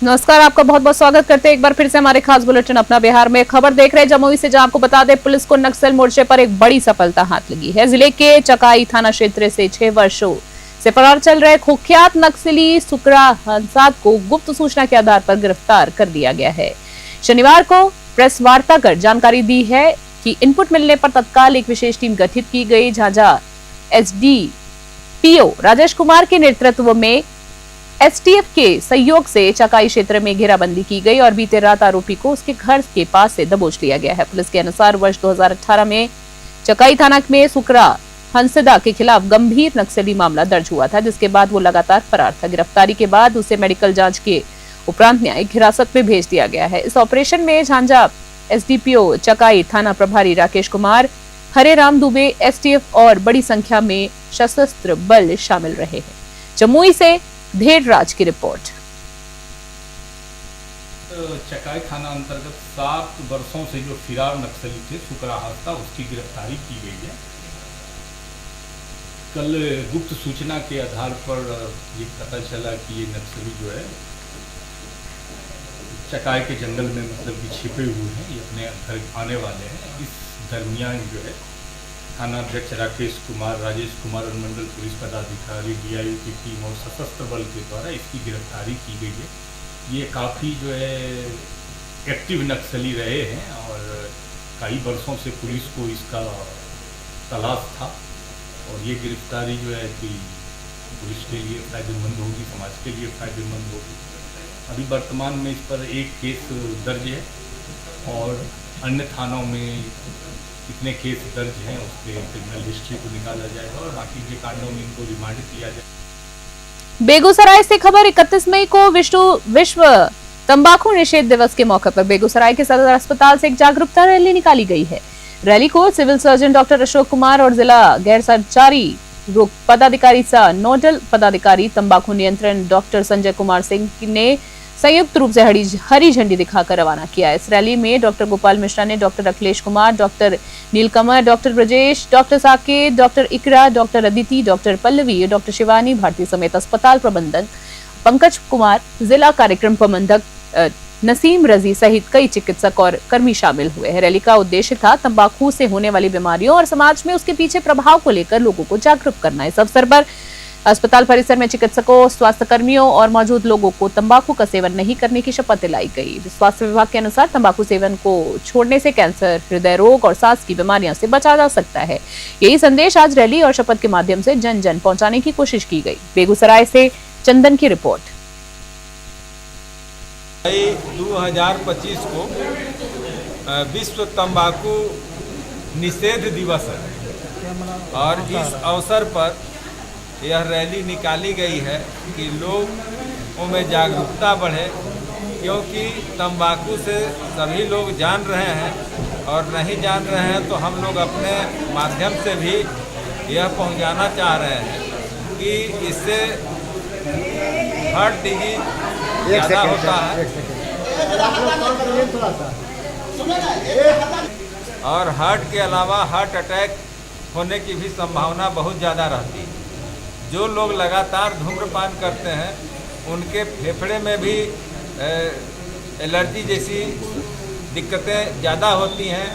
नमस्कार, आपका बहुत बहुत स्वागत करते हैं एक बार फिर से हमारे खास बुलेटिन अपना बिहार में। खबर देख रहे हैं जमुई से, जहां आपको बता दें पुलिस को नक्सल मोर्चे पर एक बड़ी सफलता हाथ लगी है। जिले के चकाई थाना क्षेत्र से 6 वर्षों से फरार चल रहे कुख्यात नक्सली सुकरा हंसाद को गुप्त सूचना के आधार पर गिरफ्तार कर लिया गया है। शनिवार को प्रेस वार्ता कर जानकारी दी है कि इनपुट मिलने पर तत्काल एक विशेष टीम गठित की गई। झाझा एसडीपीओ राजेश कुमार के नेतृत्व में एसटीएफ के सहयोग से चकाई क्षेत्र में घेराबंदी की गई और बीते रात आरोपी को उसके घर के पास से दबोच लिया गया है। पुलिस के अनुसार वर्ष 2018 में चकाई थाना में सुकरा हंसदा के खिलाफ गंभीर नक्सली मामला दर्ज हुआ था, जिसके बाद वो लगातार फरार था। गिरफ्तारी के बाद उसे मेडिकल जांच के उपरांत न्यायिक हिरासत में भेज दिया गया है। इस ऑपरेशन में झांझा एसडीपीओ चकाई थाना प्रभारी राकेश कुमार, हरे राम दुबे, एसटीएफ और बड़ी संख्या में सशस्त्र बल शामिल रहे हैं। जमुई से धेर राज की रिपोर्ट। चकाई थाना अंतर्गत 7 वर्षों से जो फिरार नक्सली थे सुकरा हंसदा, उसकी गिरफ्तारी की गई है। कल गुप्त सूचना के आधार पर ये पता चला कि ये नक्सली जो है चकाई के जंगल में मतलब कि छिपे हुए हैं, ये अपने घर आने वाले हैं। इस दरमियान जो है थाना अध्यक्ष राकेश कुमार, राजेश कुमार और मंडल पुलिस पदाधिकारी, डीआईओ की टीम और सशस्त्र बल के द्वारा इसकी गिरफ्तारी की गई है। ये काफ़ी जो है एक्टिव नक्सली रहे हैं और कई वर्षों से पुलिस को इसका तलाश था और ये गिरफ्तारी जो है कि पुलिस के लिए फायदेमंद होगी, समाज के लिए फायदेमंद होगी। अभी वर्तमान में इस पर एक केस दर्ज है और अन्य थानों में कितने केस दर्ज हैं उसके क्रिमिनल हिस्ट्री को निकाला जाएगा और बाकी के कांडों में इनको रिमांड किया जाएगा। बेगूसराय से खबर 31 मई को विश्व तंबाकू निषेध दिवस के मौके पर बेगूसराय के सदर अस्पताल से एक जागरूकता रैली निकाली गई है। रैली को civil surgeon doctor Ashok Kumar और जिला गैर सरकारी रोग पदाधिकारी सह नोडल पदाधिकारी तंबाकू नियंत्रण डॉक्टर संजय कुमार सिंह ने संयुक्त रूप से हरी झंडी दिखाकर रवाना किया। इस रैली में डॉक्टर गोपाल मिश्रा ने, doctor Akhilesh Kumar, doctor Neelkamal, doctor Brajesh, doctor Saket, doctor Iqra, doctor Aditi, doctor Pallavi, doctor Shivani Bharti समेत अस्पताल प्रबंधक पंकज कुमार, जिला कार्यक्रम प्रबंधक नसीम रजी सहित कई चिकित्सक और कर्मी शामिल हुए हैं। रैली का उद्देश्य था तंबाकू से होने वाली बीमारियों और समाज में उसके पीछे प्रभाव को लेकर लोगों को जागरूक करना। इस अवसर पर अस्पताल परिसर में चिकित्सकों, स्वास्थ्य कर्मियों और मौजूद लोगों को तंबाकू का सेवन नहीं करने की शपथ दिलाई गई। स्वास्थ्य विभाग के अनुसार तंबाकू सेवन को छोड़ने से कैंसर, हृदय रोग और सांस की बीमारियों से बचा जा सकता है। यही संदेश आज रैली और शपथ के माध्यम से जन जन पहुंचाने की कोशिश की गई। बेगूसराय से चंदन की रिपोर्ट। 2025 को विश्व तंबाकू निषेध दिवस है और इस अवसर पर यह रैली निकाली गई है कि लोगों में जागरूकता बढ़े, क्योंकि तंबाकू से सभी लोग जान रहे हैं और नहीं जान रहे हैं तो हम लोग अपने माध्यम से भी यह पहुंचाना चाह रहे हैं कि इससे हार्ट डिजीज ज़्यादा होता है और हार्ट के अलावा हार्ट अटैक होने की भी संभावना बहुत ज़्यादा रहती है। जो लोग लगातार धूम्रपान करते हैं उनके फेफड़े में भी एलर्जी जैसी दिक्कतें ज़्यादा होती हैं,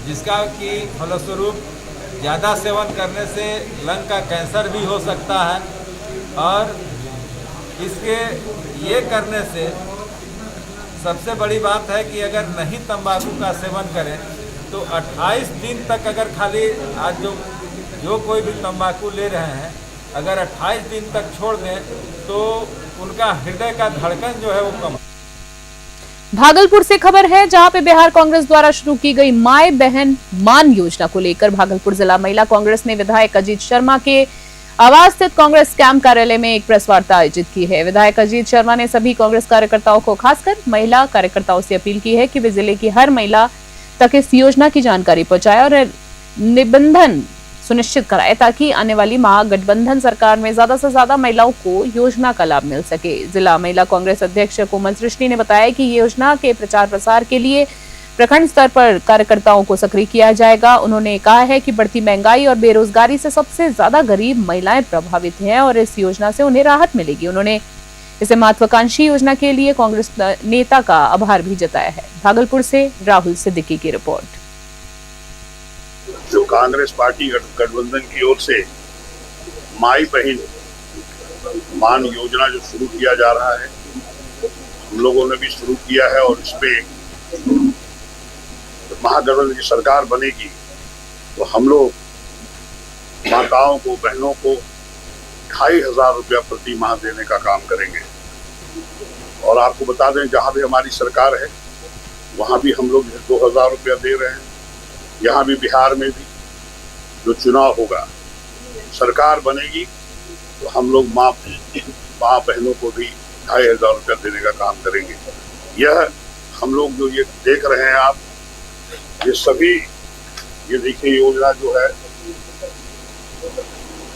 जिसका कि फलस्वरूप ज़्यादा सेवन करने से लंग का कैंसर भी हो सकता है। और इसके ये करने से सबसे बड़ी बात है कि अगर नहीं तंबाकू का सेवन करें तो 28 दिन तक अगर खाली आज जो कोई भी तंबाकू ले रहे हैं अगर 28 दिन तक छोड़ दें तो उनका हृदय का धड़कन जो है वो कम। भागलपुर से खबर है, जहां पे बिहार कांग्रेस द्वारा शुरू की गई माय बहन मान योजना को लेकर भागलपुर जिला महिला कांग्रेस ने विधायक अजीत शर्मा के आवास स्थित कांग्रेस कैंप कार्यालय में एक प्रेस वार्ता आयोजित की है। विधायक अजीत शर्मा ने सभी कांग्रेस कार्यकर्ताओं को, खासकर महिला कार्यकर्ताओं से अपील की है कि वे जिले की हर महिला तक इस योजना की जानकारी पहुंचाए और निबंधन सुनिश्चित कराए, ताकि आने वाली महागठबंधन सरकार में ज्यादा से ज्यादा महिलाओं को योजना का लाभ मिल सके। जिला महिला कांग्रेस अध्यक्ष कोमल सृष्टि ने बताया कि योजना के प्रचार प्रसार के लिए प्रखंड स्तर पर कार्यकर्ताओं को सक्रिय किया जाएगा। उन्होंने कहा है कि बढ़ती महंगाई और बेरोजगारी से सबसे ज्यादा गरीब महिलाएं प्रभावित हैं और इस योजना से उन्हें राहत मिलेगी। उन्होंने इसे महत्वाकांक्षी योजना के लिए कांग्रेस नेता का आभार भी जताया है। भागलपुर से राहुल सिद्दीकी की रिपोर्ट। जो कांग्रेस पार्टी गठबंधन की ओर से माई बहन मान योजना जो शुरू किया जा रहा है, हम लोगों ने भी शुरू किया है और इस पे महागठबंधन की सरकार बनेगी तो हम लोग माताओं को, बहनों को 2500 रुपया प्रति माह देने का काम करेंगे। और आपको बता दें, जहां भी हमारी सरकार है वहां भी हम लोग 2000 रुपया दे रहे हैं। यहाँ भी बिहार में भी जो चुनाव होगा, सरकार बनेगी तो हम लोग माँ बहनों को भी 2500 रुपया देने का काम करेंगे। यह हम लोग जो ये देख रहे हैं आप, ये सभी ये देखिए योजना जो है,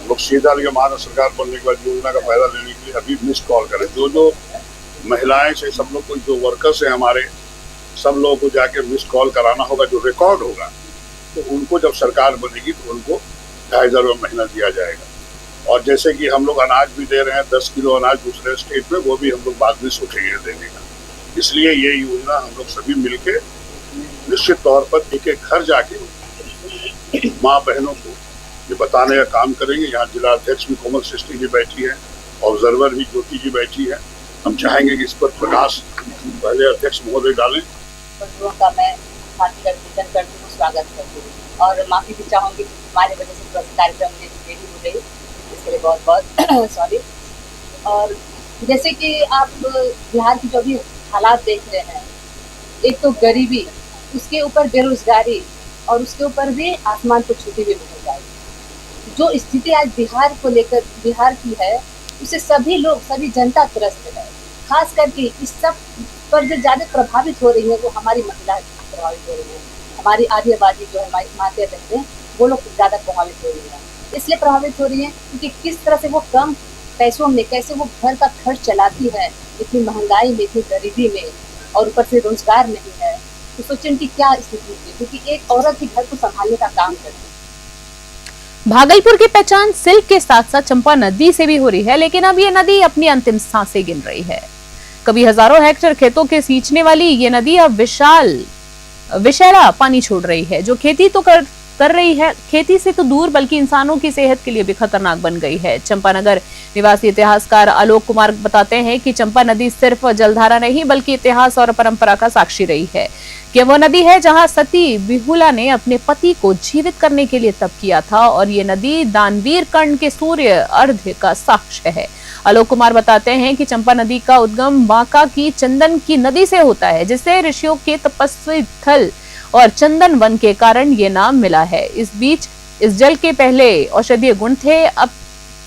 लोग सीधा लिए महाराष्ट्र सरकार बनने के बाद योजना का फायदा लेने के लिए अभी मिस कॉल करें। जो महिलाएं से सब लोग को, जो वर्कर्स हैं हमारे, सब लोगों को जाके मिस कॉल कराना होगा, जो रिकॉर्ड होगा, तो उनको जब सरकार बनेगी तो उनको 2500 रुपये महीना दिया जाएगा। और जैसे कि हम लोग अनाज भी दे रहे हैं, 10 किलो अनाज दूसरे स्टेट में, वो भी हम लोग बाद में सोचेंगे देने का। इसलिए ये योजना हम लोग सभी मिलके निश्चित तौर पर एक एक घर जाके माँ बहनों को ये बताने का काम करेंगे। यहाँ जिला अध्यक्ष भी कोमल सृष्टि जी बैठी है, ऑब्जर्वर भी ज्योति जी बैठी है। हम चाहेंगे कि इस पर प्रकाश पहले अध्यक्ष महोदय डालें। का मैं हार्दिक अभिनंदन करती हूँ, स्वागत करती हूँ और माफी भी चाहूंगी कि हमारे वजह से कार्यक्रम में देरी हो गई, इसके लिए बहुत बहुत सॉरी। और जैसे कि आप बिहार की जो भी हालात देख रहे हैं, एक तो गरीबी, उसके ऊपर बेरोजगारी और उसके ऊपर भी आसमान को छूती हुई महंगाई, जो स्थिति आज बिहार को लेकर बिहार की है, उससे सभी लोग, सभी जनता त्रस्त है। खास करके इस सब पर जो ज्यादा प्रभावित हो रही है वो हमारी महिला प्रभावित हो रही है। हमारी आधी आबादी जो है माते बहते हैं, वो लोग ज्यादा प्रभावित हो रही है। इसलिए प्रभावित हो रही है क्योंकि किस तरह से वो कम पैसों में कैसे वो घर का खर्च चलाती है, इतनी महंगाई में, इतनी गरीबी में, और ऊपर से रोजगार नहीं है। तो सोचिए उनकी क्या स्थिति होगी, क्योंकि एक औरत ही घर को संभालने का काम करती है। भागलपुर की पहचान सिल्क के साथ साथ चंपा नदी से भी हो रही है, लेकिन अब ये नदी अपनी अंतिम सांसें गिन रही है। कभी हजारों हेक्टेयर खेतों के सींचने वाली ये नदी अब विषैला पानी छोड़ रही है, जो खेती तो कर रही है, खेती से तो दूर बल्कि इंसानों की सेहत के लिए भी खतरनाक बन गई है। चंपानगर निवासी इतिहासकार आलोक कुमार बताते हैं कि चंपा नदी सिर्फ जलधारा नहीं बल्कि इतिहास और परंपरा का साक्षी रही है। कि वो नदी है जहां सती बिहुला ने अपने पति को जीवित करने के लिए तप किया था, और ये नदी दानवीर कर्ण के सूर्य अर्घ्य का साक्ष्य है। आलोक कुमार बताते हैं कि चंपा नदी का उद्गम बांका की चंदन की नदी से होता है, जिससे ऋषियों के तपस्वी स्थल और चंदन वन के कारण ये नाम मिला है। इस बीच इस जल के पहले औषधीय गुण थे, अब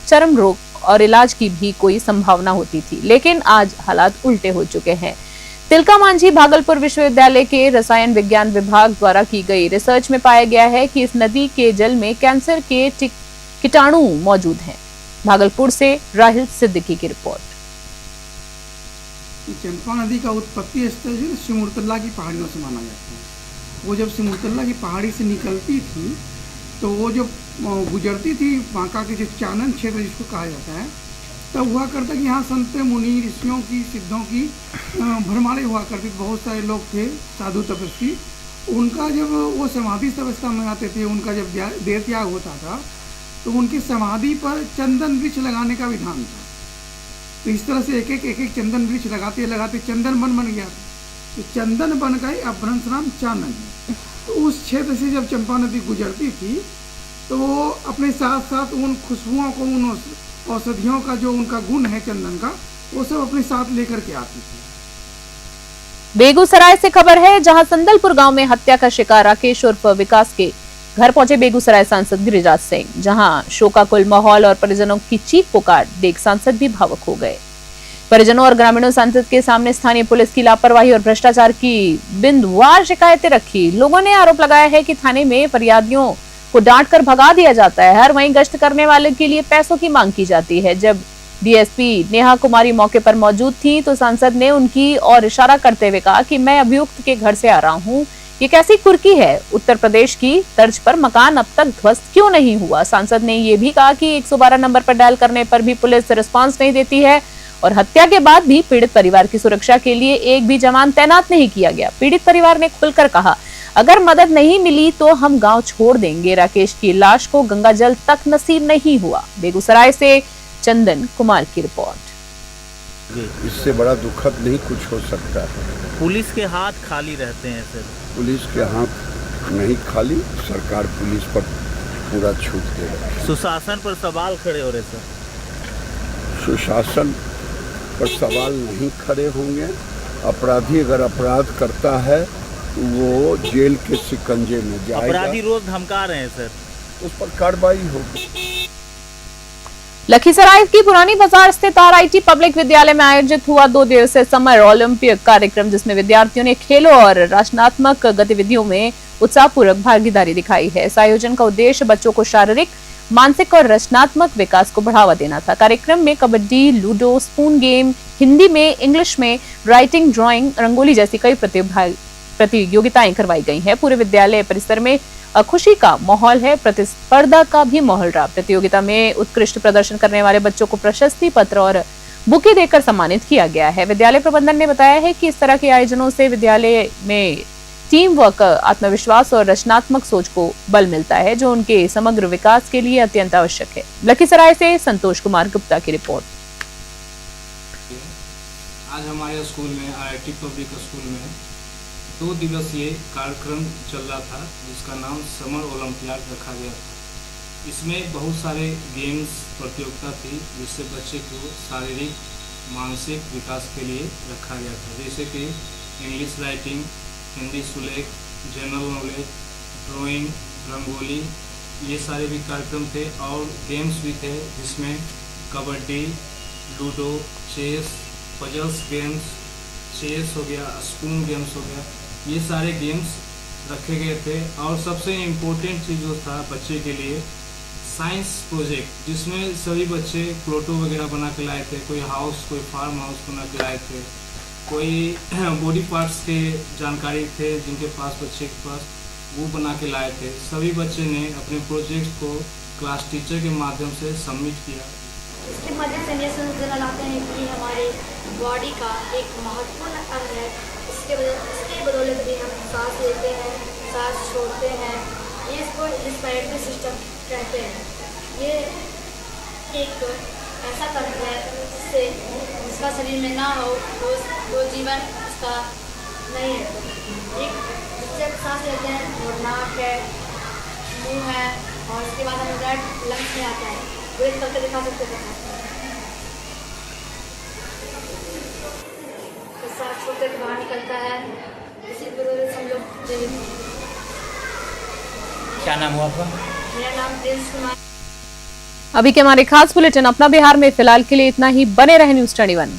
चर्म रोग और इलाज की भी कोई संभावना होती थी, लेकिन आज हालात उल्टे हो चुके हैं। तिलका मांझी भागलपुर विश्वविद्यालय के रसायन विज्ञान विभाग द्वारा की गई रिसर्च में पाया गया है कि इस नदी के जल में कैंसर के कीटाणु मौजूद हैं। भागलपुर से राहुल सिद्दीकी की रिपोर्ट। चंपा नदी का उत्पत्ति स्थल जो सिमुरतल्ला की पहाड़ियों से माना जाता है। वो जब सिमुरतल्ला की पहाड़ी से निकलती थी तो वो जो गुजरती थी बांका के जो चानन क्षेत्र जिसको कहा जाता है, तब हुआ करता कि यहाँ संत मुनि ऋषियों की, सिद्धों की भरमारे हुआ करती। बहुत सारे लोग थे साधु तपस्वी, उनका जब वो समाधि अवस्था में आते थे, उनका जब देह त्याग होता था तो उनकी समाधि पर चंदन वृक्ष लगाने का विधान था। तो इस तरह से एक एक चंदन वृक्ष लगाते लगाते चंदन वन बन गया था। तो चंदन वन का ही अपभ्रंश नाम चानन है। तो उस क्षेत्र से जब चंपा नदी गुजरती थी तो वो अपने साथ साथ उन खुशबुओं को, उन औषधियों का जो उनका गुण है चंदन का, वो सब अपने साथ लेकर के आती थी। बेगूसराय से खबर है, जहां संदलपुर गांव में हत्या का शिकार राकेश उर्फ विकास के घर पहुंचे बेगूसराय सांसद गिरिराज सिंह। जहां शोकाकुल माहौल और परिजनों की चीख पुकार देख सांसद भी भावुक हो गए। परिजनों और ग्रामीणों सांसद के सामने स्थानीय पुलिस की लापरवाही और भ्रष्टाचार की बिंदुवार शिकायतें रखी। लोगों ने आरोप लगाया है कि थाने में फरियादियों को डांट कर भगा दिया जाता है। हर वहीं गश्त करने वाले के लिए पैसों की मांग की जाती है। जब डीएसपी नेहा कुमारी मौके पर मौजूद थी तो सांसद ने उनकी और इशारा करते हुए कहा कि मैं अभियुक्त के घर से आ रहा हूं, ये कैसी कुर्की है? उत्तर प्रदेश की तर्ज पर मकान अब तक ध्वस्त क्यों नहीं हुआ? सांसद ने ये भी कहा कि 112 नंबर पर डायल करने पर भी पुलिस रिस्पांस नहीं देती है और हत्या के बाद भी पीड़ित परिवार की सुरक्षा के लिए एक भी जवान तैनात नहीं किया गया। पीड़ित परिवार ने खुलकर कहा, अगर मदद नहीं मिली तो हम गांव छोड़ देंगे। राकेश की लाश को गंगा जल तक नसीब नहीं हुआ। बेगूसराय से चंदन कुमार की रिपोर्ट। इससे बड़ा दुखद नहीं कुछ हो सकता है। पुलिस के हाथ खाली रहते हैं सर। पुलिस के हाथ नहीं खाली, सरकार पुलिस पर पूरा छूट दे रही है। सुशासन पर सवाल खड़े हो रहे सर। सुशासन पर सवाल नहीं खड़े होंगे। अपराधी अगर अपराध करता है तो वो जेल के शिकंजे में जाएगा। अपराधी रोज धमका रहे हैं सर, उस पर कार्रवाई होगी। लखीसराय की पुरानी बाजार स्थित RIT पब्लिक विद्यालय में आयोजित हुआ 2 दिवसीय समर ओलंपिक कार्यक्रम, जिसमें विद्यार्थियों ने खेलों और रचनात्मक गतिविधियों में उत्साहपूर्वक भागीदारी दिखाई है। इस आयोजन का उद्देश्य बच्चों को शारीरिक, मानसिक और रचनात्मक विकास को बढ़ावा देना था। कार्यक्रम में kabaddi, ludo, spoon game, Hindi में, इंग्लिश में, राइटिंग, ड्राइंग, रंगोली जैसी कई प्रतियोगिताएं करवाई गई हैं। पूरे विद्यालय परिसर में खुशी का माहौल है, प्रतिस्पर्धा का भी माहौल रहा। प्रतियोगिता में उत्कृष्ट प्रदर्शन करने वाले बच्चों को प्रशस्ति पत्र और बुके देकर सम्मानित किया गया है। विद्यालय प्रबंधन ने बताया है कि इस तरह के आयोजनों से विद्यालय में टीम वर्क, आत्मविश्वास और रचनात्मक सोच को बल मिलता है, जो उनके समग्र विकास के लिए अत्यंत आवश्यक है। लखीसराय से संतोष कुमार गुप्ता की रिपोर्ट। आज हमारे स्कूल में, RIT पब्लिक स्कूल में 2 दिवसीय कार्यक्रम चल रहा था, जिसका नाम समर ओलंपियाड रखा गया था। इसमें बहुत सारे गेम्स प्रतियोगिता थी, जिससे बच्चे को शारीरिक, मानसिक विकास के लिए रखा गया था, जैसे कि English writing, Hindi सुलेख, general knowledge, drawing, rangoli, ये सारे भी कार्यक्रम थे। और गेम्स भी थे, जिसमें kabaddi, ludo, chess, puzzles games, chess हो गया, स्पून गेम्स हो गया, ये सारे गेम्स रखे गए थे। और सबसे इम्पोर्टेंट चीज़ जो था बच्चे के लिए, साइंस प्रोजेक्ट, जिसमें सभी बच्चे प्लोटो वगैरह बना के लाए थे। कोई हाउस, कोई फार्म हाउस बना के लाए थे, कोई बॉडी पार्ट्स के जानकारी थे जिनके पास, बच्चे के पास, वो बना के लाए थे। सभी बच्चे ने अपने प्रोजेक्ट को क्लास टीचर के माध्यम से सबमिट किया। इसके माध्यम से ये समझ लाते हैं कि हमारे बॉडी का एक महत्वपूर्ण अंग है। इसके बदौलत भी हम सांस लेते हैं, सांस छोड़ते हैं। ये इसको रेस्पिरेटरी सिस्टम कहते हैं। ये एक ऐसा तंत्र है जिससे जिसका शरीर में ना हो वो जीवन इसका नहीं है। एक जिससे सांस लेते हैं वो नाक है, मुंह है, और उसके बाद हम ब्लड लंग्स में आता है। वो एक करके दिखा सकते हैं। सांस छोड़ते के बाहर निकलता है। इसी वजह से हम लोग जीवित हैं। क्या नाम हुआ आपका? मेरा नाम प्रिंस कुमार। अभी के हमारे खास बुलेटिन अपना बिहार में फिलहाल के लिए इतना ही। बने रहे न्यूज़ 21।